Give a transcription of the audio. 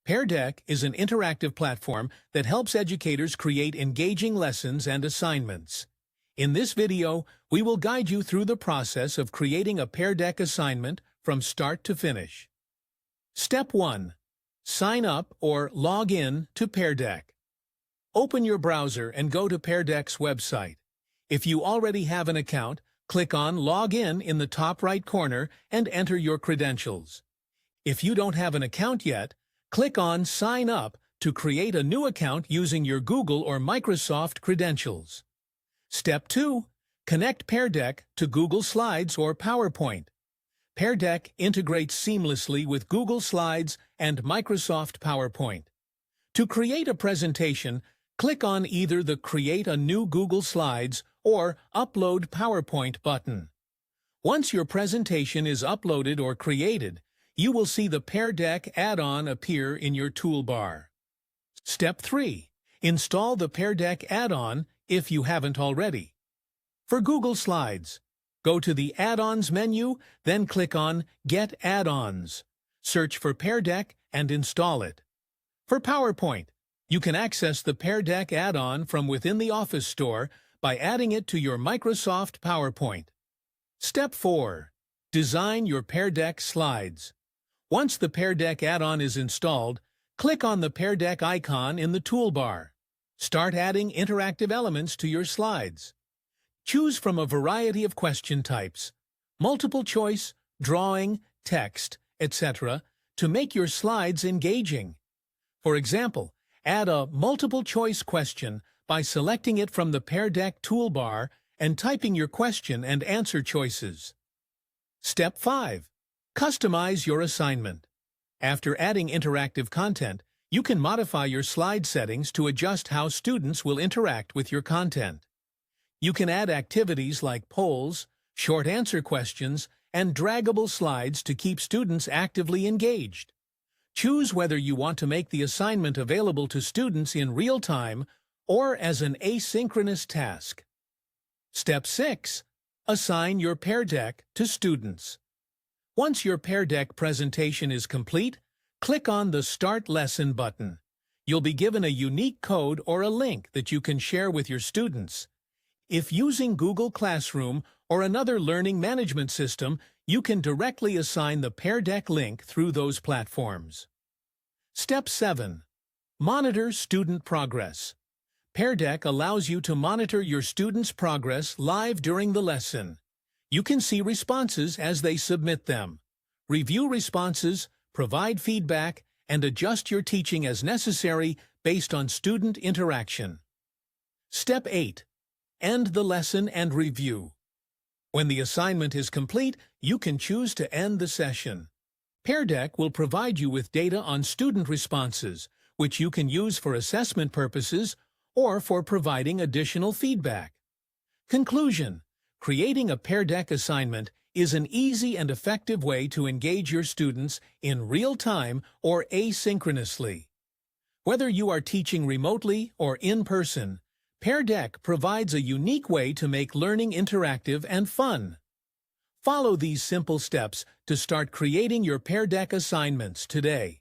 Pear Deck is an interactive platform that helps educators create engaging lessons and assignments. In this video, we will guide you through the process of creating a Pear Deck assignment from start to finish. Step 1. Sign up or log in to Pear Deck. Open your browser and go to Pear Deck's website. If you already have an account, click on Log in the top right corner and enter your credentials. If you don't have an account yet, click on Sign Up to create a new account using your Google or Microsoft credentials. Step 2. Connect Pear Deck to Google Slides or PowerPoint. Pear Deck integrates seamlessly with Google Slides and Microsoft PowerPoint. To create a presentation, click on either the Create a New Google Slides or Upload PowerPoint button. Once your presentation is uploaded or created, you will see the Pear Deck add-on appear in your toolbar. Step 3. Install the Pear Deck add-on if you haven't already. For Google Slides, go to the Add-ons menu, then click on Get Add-ons. Search for Pear Deck and install it. For PowerPoint, you can access the Pear Deck add-on from within the Office store by adding it to your Microsoft PowerPoint. Step 4. Design your Pear Deck slides. Once the Pear Deck add-on is installed, click on the Pear Deck icon in the toolbar. Start adding interactive elements to your slides. Choose from a variety of question types, multiple choice, drawing, text, etc., to make your slides engaging. For example, add a multiple choice question by selecting it from the Pear Deck toolbar and typing your question and answer choices. Step 5. Customize your assignment. After adding interactive content, you can modify your slide settings to adjust how students will interact with your content. You can add activities like polls, short answer questions, and draggable slides to keep students actively engaged. Choose whether you want to make the assignment available to students in real time or as an asynchronous task. Step 6. Assign your Pear Deck to students. Once your Pear Deck presentation is complete, click on the Start Lesson button. You'll be given a unique code or a link that you can share with your students. If using Google Classroom or another learning management system, you can directly assign the Pear Deck link through those platforms. Step 7. Monitor student progress. Pear Deck allows you to monitor your students' progress live during the lesson. You can see responses as they submit them. Review responses, provide feedback, and adjust your teaching as necessary based on student interaction. Step 8. End the lesson and review. When the assignment is complete, you can choose to end the session. Pear Deck will provide you with data on student responses, which you can use for assessment purposes or for providing additional feedback. Conclusion. Creating a Pear Deck assignment is an easy and effective way to engage your students in real time or asynchronously. Whether you are teaching remotely or in person, Pear Deck provides a unique way to make learning interactive and fun. Follow these simple steps to start creating your Pear Deck assignments today.